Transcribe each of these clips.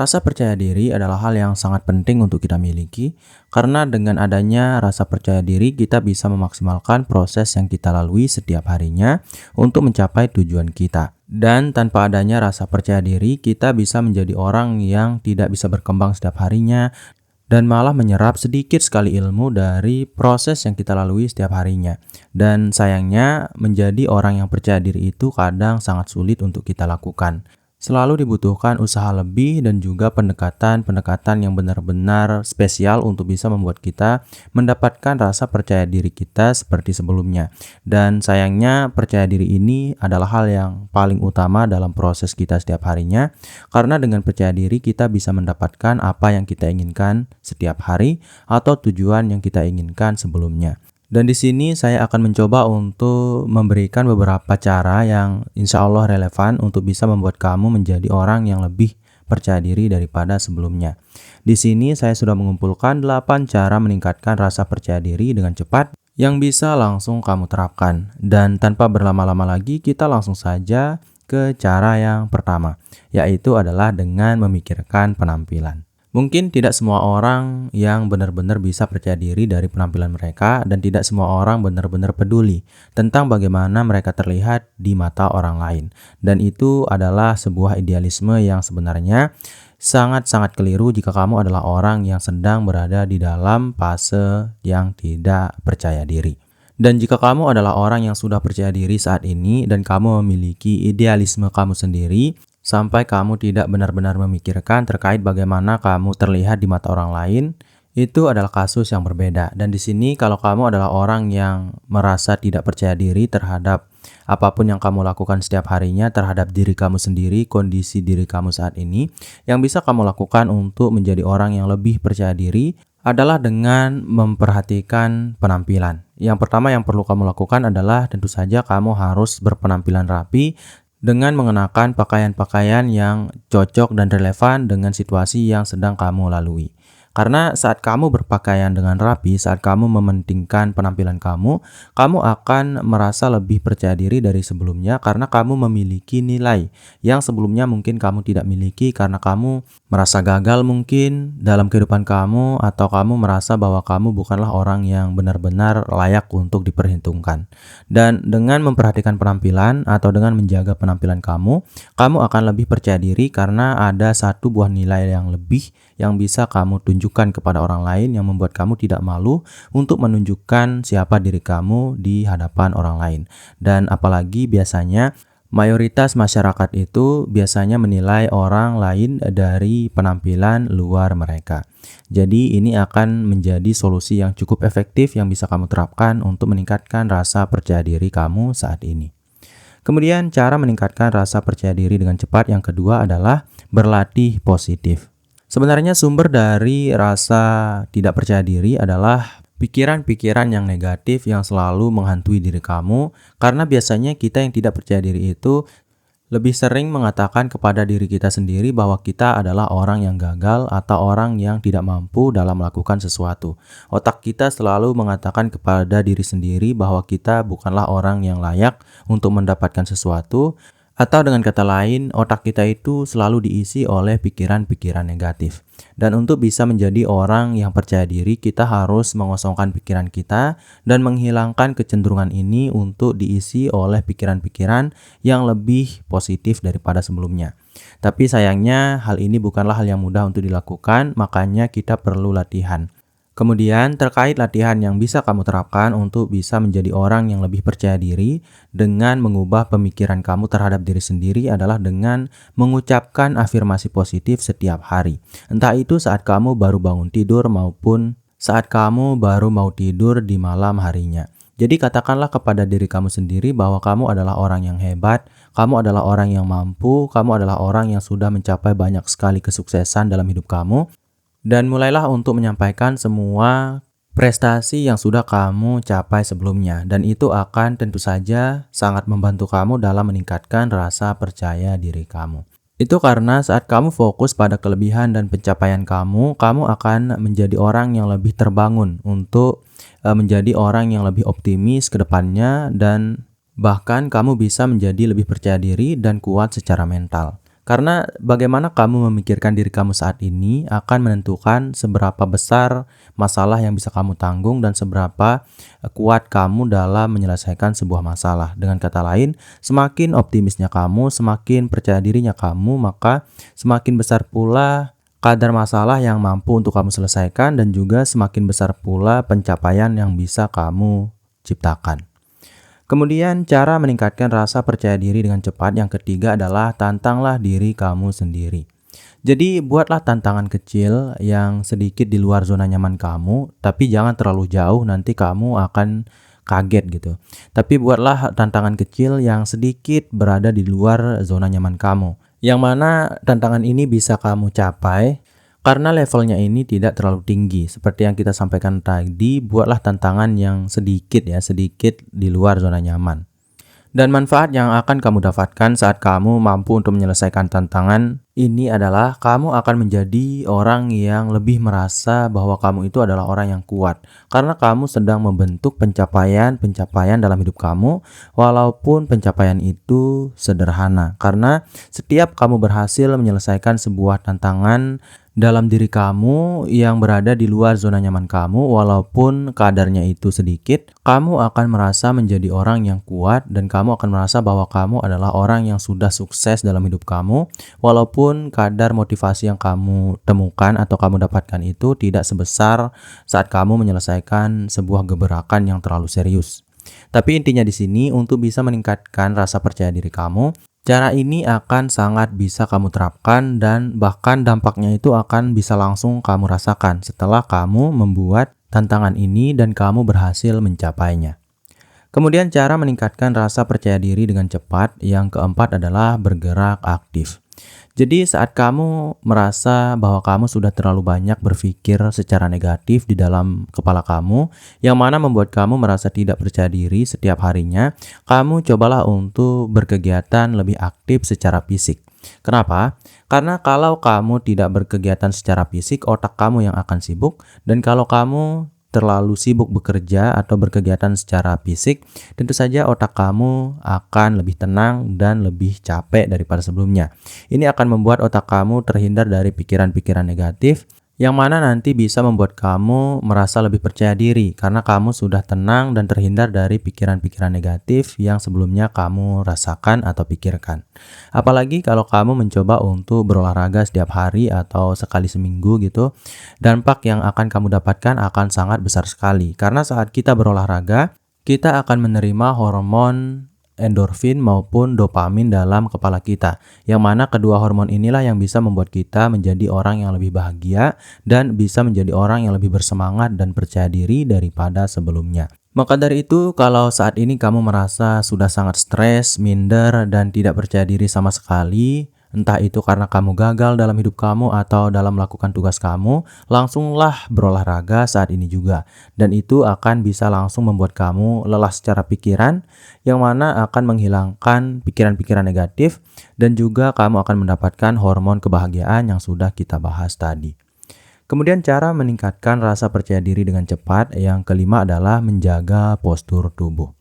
Rasa percaya diri adalah hal yang sangat penting untuk kita miliki, karena dengan adanya rasa percaya diri, kita bisa memaksimalkan proses yang kita lalui setiap harinya untuk mencapai tujuan kita. Dan tanpa adanya rasa percaya diri, kita bisa menjadi orang yang tidak bisa berkembang setiap harinya dan malah menyerap sedikit sekali ilmu dari proses yang kita lalui setiap harinya. Dan sayangnya, menjadi orang yang percaya diri itu kadang sangat sulit untuk kita lakukan. Selalu dibutuhkan usaha lebih dan juga pendekatan-pendekatan yang benar-benar spesial untuk bisa membuat kita mendapatkan rasa percaya diri kita seperti sebelumnya. Dan sayangnya percaya diri ini adalah hal yang paling utama dalam proses kita setiap harinya, karena dengan percaya diri kita bisa mendapatkan apa yang kita inginkan setiap hari atau tujuan yang kita inginkan sebelumnya. Dan di sini saya akan mencoba untuk memberikan beberapa cara yang insya Allah relevan untuk bisa membuat kamu menjadi orang yang lebih percaya diri daripada sebelumnya. Di sini saya sudah mengumpulkan 8 cara meningkatkan rasa percaya diri dengan cepat yang bisa langsung kamu terapkan. Dan tanpa berlama-lama lagi, kita langsung saja ke cara yang pertama, yaitu adalah dengan memikirkan penampilan. Mungkin tidak semua orang yang benar-benar bisa percaya diri dari penampilan mereka, dan tidak semua orang benar-benar peduli tentang bagaimana mereka terlihat di mata orang lain. Dan itu adalah sebuah idealisme yang sebenarnya sangat-sangat keliru jika kamu adalah orang yang sedang berada di dalam fase yang tidak percaya diri. Dan jika kamu adalah orang yang sudah percaya diri saat ini dan kamu memiliki idealisme kamu sendiri, sampai kamu tidak benar-benar memikirkan terkait bagaimana kamu terlihat di mata orang lain, itu adalah kasus yang berbeda. Dan di sini kalau kamu adalah orang yang merasa tidak percaya diri terhadap apapun yang kamu lakukan setiap harinya, terhadap diri kamu sendiri, kondisi diri kamu saat ini, yang bisa kamu lakukan untuk menjadi orang yang lebih percaya diri adalah dengan memperhatikan penampilan. Yang pertama yang perlu kamu lakukan adalah tentu saja kamu harus berpenampilan rapi dengan mengenakan pakaian-pakaian yang cocok dan relevan dengan situasi yang sedang kamu lalui. Karena saat kamu berpakaian dengan rapi, saat kamu mementingkan penampilan kamu akan merasa lebih percaya diri dari sebelumnya karena kamu memiliki nilai yang sebelumnya mungkin kamu tidak miliki karena kamu merasa gagal mungkin dalam kehidupan kamu, atau kamu merasa bahwa kamu bukanlah orang yang benar-benar layak untuk diperhitungkan. Dan dengan memperhatikan penampilan atau dengan menjaga penampilan kamu akan lebih percaya diri karena ada satu buah nilai yang lebih yang bisa kamu tunjukkan kepada orang lain yang membuat kamu tidak malu untuk menunjukkan siapa diri kamu di hadapan orang lain. Dan apalagi biasanya mayoritas masyarakat itu biasanya menilai orang lain dari penampilan luar mereka. Jadi ini akan menjadi solusi yang cukup efektif yang bisa kamu terapkan untuk meningkatkan rasa percaya diri kamu saat ini. Kemudian cara meningkatkan rasa percaya diri dengan cepat yang kedua adalah berlatih positif. Sebenarnya sumber dari rasa tidak percaya diri adalah pikiran-pikiran yang negatif yang selalu menghantui diri kamu, karena biasanya kita yang tidak percaya diri itu lebih sering mengatakan kepada diri kita sendiri bahwa kita adalah orang yang gagal atau orang yang tidak mampu dalam melakukan sesuatu. Otak kita selalu mengatakan kepada diri sendiri bahwa kita bukanlah orang yang layak untuk mendapatkan sesuatu. Atau dengan kata lain, otak kita itu selalu diisi oleh pikiran-pikiran negatif. Dan untuk bisa menjadi orang yang percaya diri, kita harus mengosongkan pikiran kita dan menghilangkan kecenderungan ini untuk diisi oleh pikiran-pikiran yang lebih positif daripada sebelumnya. Tapi sayangnya hal ini bukanlah hal yang mudah untuk dilakukan, makanya kita perlu latihan. Kemudian terkait latihan yang bisa kamu terapkan untuk bisa menjadi orang yang lebih percaya diri dengan mengubah pemikiran kamu terhadap diri sendiri adalah dengan mengucapkan afirmasi positif setiap hari. Entah itu saat kamu baru bangun tidur maupun saat kamu baru mau tidur di malam harinya. Jadi katakanlah kepada diri kamu sendiri bahwa kamu adalah orang yang hebat, kamu adalah orang yang mampu, kamu adalah orang yang sudah mencapai banyak sekali kesuksesan dalam hidup kamu. Dan mulailah untuk menyampaikan semua prestasi yang sudah kamu capai sebelumnya. Dan itu akan tentu saja sangat membantu kamu dalam meningkatkan rasa percaya diri kamu. Itu karena saat kamu fokus pada kelebihan dan pencapaian kamu akan menjadi orang yang lebih terbangun untuk menjadi orang yang lebih optimis ke depannya, dan bahkan kamu bisa menjadi lebih percaya diri dan kuat secara mental. Karena bagaimana kamu memikirkan diri kamu saat ini akan menentukan seberapa besar masalah yang bisa kamu tanggung dan seberapa kuat kamu dalam menyelesaikan sebuah masalah. Dengan kata lain, semakin optimisnya kamu, semakin percaya dirinya kamu, maka semakin besar pula kadar masalah yang mampu untuk kamu selesaikan dan juga semakin besar pula pencapaian yang bisa kamu ciptakan. Kemudian cara meningkatkan rasa percaya diri dengan cepat yang ketiga adalah tantanglah diri kamu sendiri. Jadi buatlah tantangan kecil yang sedikit di luar zona nyaman kamu, tapi jangan terlalu jauh nanti kamu akan kaget gitu. Tapi buatlah tantangan kecil yang sedikit berada di luar zona nyaman kamu. Yang mana tantangan ini bisa kamu capai karena levelnya ini tidak terlalu tinggi. Seperti yang kita sampaikan tadi, buatlah tantangan yang sedikit sedikit di luar zona nyaman. Dan manfaat yang akan kamu dapatkan saat kamu mampu untuk menyelesaikan tantangan ini adalah kamu akan menjadi orang yang lebih merasa bahwa kamu itu adalah orang yang kuat. Karena kamu sedang membentuk pencapaian-pencapaian dalam hidup kamu, walaupun pencapaian itu sederhana. Karena setiap kamu berhasil menyelesaikan sebuah tantangan dalam diri kamu yang berada di luar zona nyaman kamu, walaupun kadarnya itu sedikit, kamu akan merasa menjadi orang yang kuat dan kamu akan merasa bahwa kamu adalah orang yang sudah sukses dalam hidup kamu, walaupun kadar motivasi yang kamu temukan atau kamu dapatkan itu tidak sebesar saat kamu menyelesaikan sebuah gebrakan yang terlalu serius. Tapi intinya di sini untuk bisa meningkatkan rasa percaya diri kamu, cara ini akan sangat bisa kamu terapkan dan bahkan dampaknya itu akan bisa langsung kamu rasakan setelah kamu membuat tantangan ini dan kamu berhasil mencapainya. Kemudian cara meningkatkan rasa percaya diri dengan cepat yang keempat adalah bergerak aktif. Jadi saat kamu merasa bahwa kamu sudah terlalu banyak berpikir secara negatif di dalam kepala kamu, yang mana membuat kamu merasa tidak percaya diri setiap harinya, kamu cobalah untuk berkegiatan lebih aktif secara fisik. Kenapa? Karena kalau kamu tidak berkegiatan secara fisik, otak kamu yang akan sibuk, dan kalau kamu terlalu sibuk bekerja atau berkegiatan secara fisik, tentu saja otak kamu akan lebih tenang dan lebih capek daripada sebelumnya. Ini akan membuat otak kamu terhindar dari pikiran-pikiran negatif, yang mana nanti bisa membuat kamu merasa lebih percaya diri karena kamu sudah tenang dan terhindar dari pikiran-pikiran negatif yang sebelumnya kamu rasakan atau pikirkan. Apalagi kalau kamu mencoba untuk berolahraga setiap hari atau sekali seminggu gitu, dampak yang akan kamu dapatkan akan sangat besar sekali. Karena saat kita berolahraga, kita akan menerima hormon endorfin maupun dopamin dalam kepala kita, yang mana kedua hormon inilah yang bisa membuat kita menjadi orang yang lebih bahagia dan bisa menjadi orang yang lebih bersemangat dan percaya diri daripada sebelumnya. Maka dari itu, kalau saat ini kamu merasa sudah sangat stres, minder, dan tidak percaya diri sama sekali, entah itu karena kamu gagal dalam hidup kamu atau dalam melakukan tugas kamu, langsunglah berolahraga saat ini juga. Dan itu akan bisa langsung membuat kamu lelah secara pikiran, yang mana akan menghilangkan pikiran-pikiran negatif, dan juga kamu akan mendapatkan hormon kebahagiaan yang sudah kita bahas tadi. Kemudian cara meningkatkan rasa percaya diri dengan cepat yang kelima adalah menjaga postur tubuh.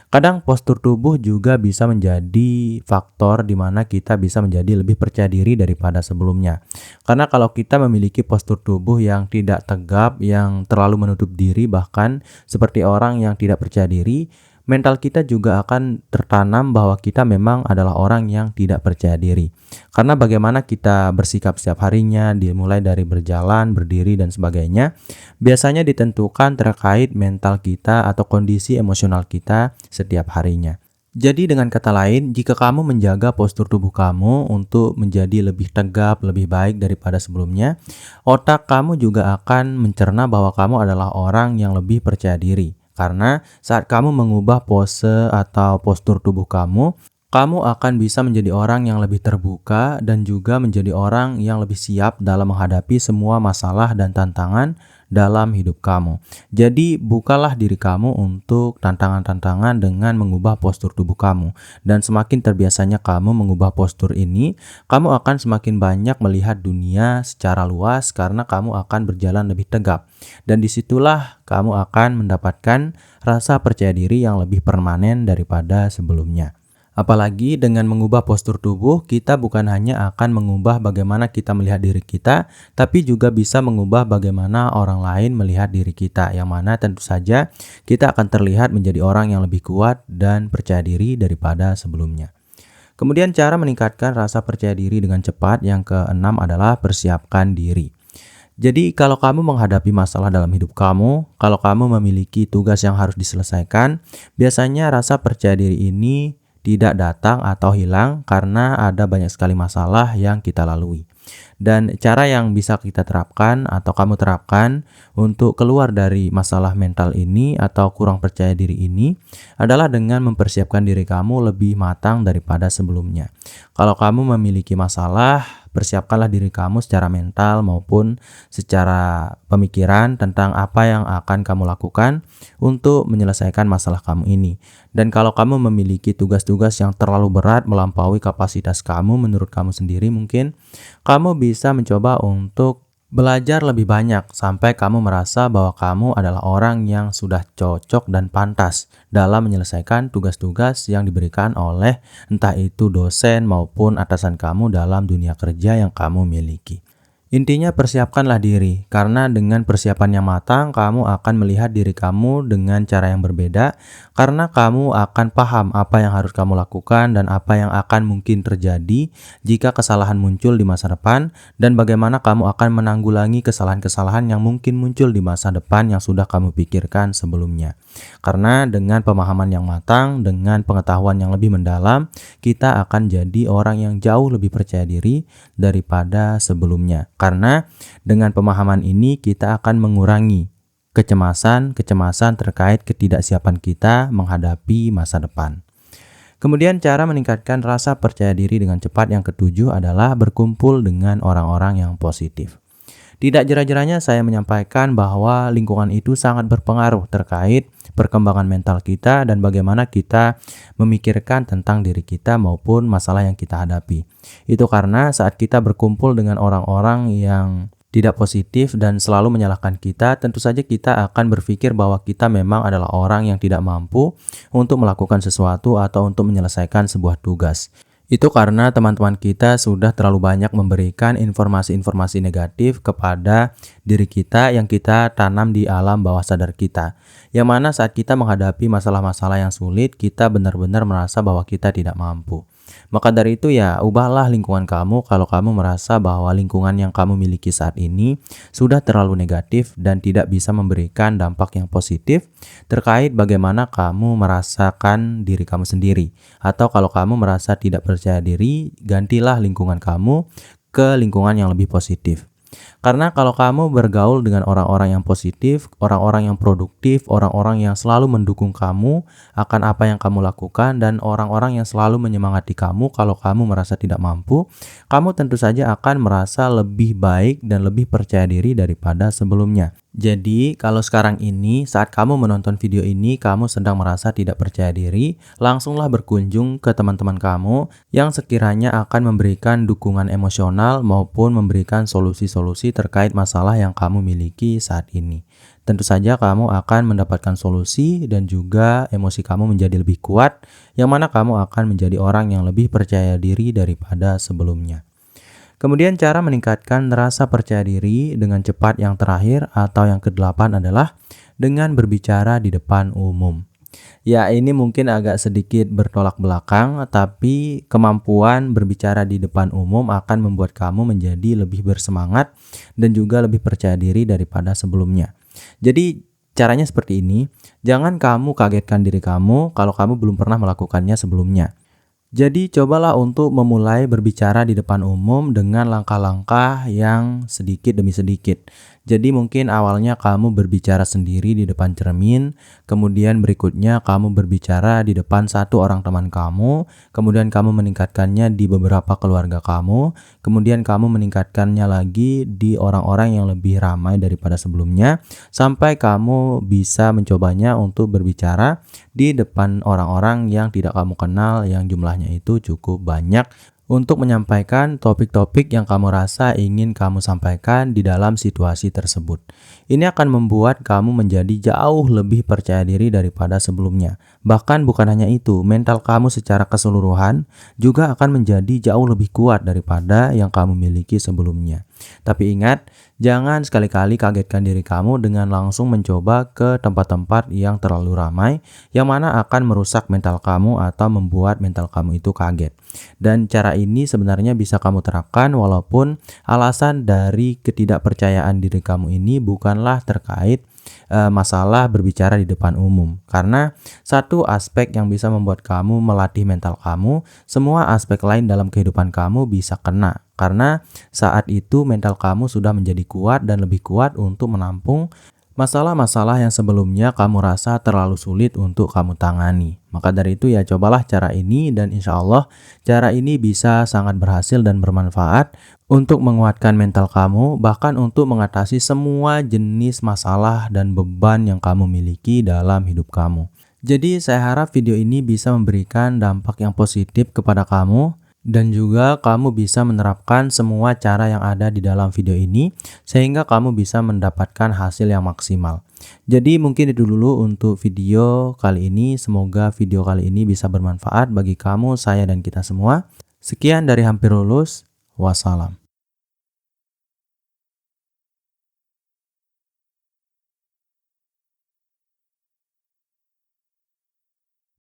Kadang postur tubuh juga bisa menjadi faktor di mana kita bisa menjadi lebih percaya diri daripada sebelumnya. Karena kalau kita memiliki postur tubuh yang tidak tegap, yang terlalu menutup diri, bahkan seperti orang yang tidak percaya diri, mental kita juga akan tertanam bahwa kita memang adalah orang yang tidak percaya diri. Karena bagaimana kita bersikap setiap harinya, dimulai dari berjalan, berdiri, dan sebagainya, biasanya ditentukan terkait mental kita atau kondisi emosional kita setiap harinya. Jadi dengan kata lain, jika kamu menjaga postur tubuh kamu untuk menjadi lebih tegap, lebih baik daripada sebelumnya, otak kamu juga akan mencerna bahwa kamu adalah orang yang lebih percaya diri. Karena saat kamu mengubah pose atau postur tubuh kamu akan bisa menjadi orang yang lebih terbuka dan juga menjadi orang yang lebih siap dalam menghadapi semua masalah dan tantangan dalam hidup kamu. Jadi bukalah diri kamu untuk tantangan-tantangan dengan mengubah postur tubuh kamu. Dan semakin terbiasanya kamu mengubah postur ini, kamu akan semakin banyak melihat dunia secara luas karena kamu akan berjalan lebih tegap. Dan disitulah kamu akan mendapatkan rasa percaya diri yang lebih permanen daripada sebelumnya. Apalagi dengan mengubah postur tubuh, kita bukan hanya akan mengubah bagaimana kita melihat diri kita, tapi juga bisa mengubah bagaimana orang lain melihat diri kita, yang mana tentu saja kita akan terlihat menjadi orang yang lebih kuat dan percaya diri daripada sebelumnya. Kemudian cara meningkatkan rasa percaya diri dengan cepat yang keenam adalah persiapkan diri. Jadi kalau kamu menghadapi masalah dalam hidup kamu, kalau kamu memiliki tugas yang harus diselesaikan, biasanya rasa percaya diri ini tidak datang atau hilang karena ada banyak sekali masalah yang kita lalui. Dan cara yang bisa kita terapkan atau kamu terapkan untuk keluar dari masalah mental ini atau kurang percaya diri ini adalah dengan mempersiapkan diri kamu lebih matang daripada sebelumnya. Kalau kamu memiliki masalah, persiapkanlah diri kamu secara mental maupun secara pemikiran tentang apa yang akan kamu lakukan untuk menyelesaikan masalah kamu ini. Dan kalau kamu memiliki tugas-tugas yang terlalu berat melampaui kapasitas kamu menurut kamu sendiri, mungkin kamu bisa mencoba untuk belajar lebih banyak sampai kamu merasa bahwa kamu adalah orang yang sudah cocok dan pantas dalam menyelesaikan tugas-tugas yang diberikan oleh entah itu dosen maupun atasan kamu dalam dunia kerja yang kamu miliki. Intinya persiapkanlah diri, karena dengan persiapan yang matang, kamu akan melihat diri kamu dengan cara yang berbeda, karena kamu akan paham apa yang harus kamu lakukan dan apa yang akan mungkin terjadi jika kesalahan muncul di masa depan, dan bagaimana kamu akan menanggulangi kesalahan-kesalahan yang mungkin muncul di masa depan yang sudah kamu pikirkan sebelumnya. Karena dengan pemahaman yang matang, dengan pengetahuan yang lebih mendalam, kita akan jadi orang yang jauh lebih percaya diri daripada sebelumnya. Karena dengan pemahaman ini kita akan mengurangi kecemasan terkait ketidaksiapan kita menghadapi masa depan. Kemudian cara meningkatkan rasa percaya diri dengan cepat yang ketujuh adalah berkumpul dengan orang-orang yang positif. Tidak jera-jeranya saya menyampaikan bahwa lingkungan itu sangat berpengaruh terkait perkembangan mental kita dan bagaimana kita memikirkan tentang diri kita maupun masalah yang kita hadapi. Itu karena saat kita berkumpul dengan orang-orang yang tidak positif dan selalu menyalahkan kita, tentu saja kita akan berpikir bahwa kita memang adalah orang yang tidak mampu untuk melakukan sesuatu atau untuk menyelesaikan sebuah tugas. Itu karena teman-teman kita sudah terlalu banyak memberikan informasi-informasi negatif kepada diri kita yang kita tanam di alam bawah sadar kita. Yang mana saat kita menghadapi masalah-masalah yang sulit, kita benar-benar merasa bahwa kita tidak mampu. Maka dari itu ya, ubahlah lingkungan kamu kalau kamu merasa bahwa lingkungan yang kamu miliki saat ini sudah terlalu negatif dan tidak bisa memberikan dampak yang positif terkait bagaimana kamu merasakan diri kamu sendiri. Atau kalau kamu merasa tidak percaya diri, gantilah lingkungan kamu ke lingkungan yang lebih positif. Karena kalau kamu bergaul dengan orang-orang yang positif, orang-orang yang produktif, orang-orang yang selalu mendukung kamu akan apa yang kamu lakukan, dan orang-orang yang selalu menyemangati kamu kalau kamu merasa tidak mampu, kamu tentu saja akan merasa lebih baik dan lebih percaya diri daripada sebelumnya. Jadi, kalau sekarang ini, saat kamu menonton video ini, kamu sedang merasa tidak percaya diri, langsunglah berkunjung ke teman-teman kamu yang sekiranya akan memberikan dukungan emosional maupun memberikan solusi-solusi terkait masalah yang kamu miliki saat ini. Tentu saja kamu akan mendapatkan solusi dan juga emosi kamu menjadi lebih kuat, yang mana kamu akan menjadi orang yang lebih percaya diri daripada sebelumnya. Kemudian cara meningkatkan rasa percaya diri dengan cepat yang terakhir atau yang kedelapan adalah dengan berbicara di depan umum. Ya, ini mungkin agak sedikit bertolak belakang, tapi kemampuan berbicara di depan umum akan membuat kamu menjadi lebih bersemangat dan juga lebih percaya diri daripada sebelumnya. Jadi caranya seperti ini, jangan kamu kagetkan diri kamu kalau kamu belum pernah melakukannya sebelumnya. Jadi cobalah untuk memulai berbicara di depan umum dengan langkah-langkah yang sedikit demi sedikit. Jadi mungkin awalnya kamu berbicara sendiri di depan cermin, kemudian berikutnya kamu berbicara di depan satu orang teman kamu, kemudian kamu meningkatkannya di beberapa keluarga kamu, kemudian kamu meningkatkannya lagi di orang-orang yang lebih ramai daripada sebelumnya, sampai kamu bisa mencobanya untuk berbicara di depan orang-orang yang tidak kamu kenal yang jumlahnya itu cukup banyak. untuk menyampaikan topik-topik yang kamu rasa ingin kamu sampaikan di dalam situasi tersebut. Ini akan membuat kamu menjadi jauh lebih percaya diri daripada sebelumnya. Bahkan bukan hanya itu, mental kamu secara keseluruhan juga akan menjadi jauh lebih kuat daripada yang kamu miliki sebelumnya. Tapi ingat, jangan sekali-kali kagetkan diri kamu dengan langsung mencoba ke tempat-tempat yang terlalu ramai, yang mana akan merusak mental kamu atau membuat mental kamu itu kaget. Dan cara ini sebenarnya bisa kamu terapkan walaupun alasan dari ketidakpercayaan diri kamu ini bukanlah terkait masalah berbicara di depan umum. Karena satu aspek yang bisa membuat kamu melatih mental kamu, semua aspek lain dalam kehidupan kamu bisa kena. Karena saat itu mental kamu sudah menjadi kuat dan lebih kuat untuk menampung masalah-masalah yang sebelumnya kamu rasa terlalu sulit untuk kamu tangani. Maka dari itu ya cobalah cara ini dan insya Allah cara ini bisa sangat berhasil dan bermanfaat untuk menguatkan mental kamu, bahkan untuk mengatasi semua jenis masalah dan beban yang kamu miliki dalam hidup kamu. Jadi saya harap video ini bisa memberikan dampak yang positif kepada kamu dan juga kamu bisa menerapkan semua cara yang ada di dalam video ini sehingga kamu bisa mendapatkan hasil yang maksimal. Jadi mungkin itu dulu untuk video kali ini. Semoga video kali ini bisa bermanfaat bagi kamu, saya, dan kita semua. Sekian dari Hampir Lulus. Wassalam.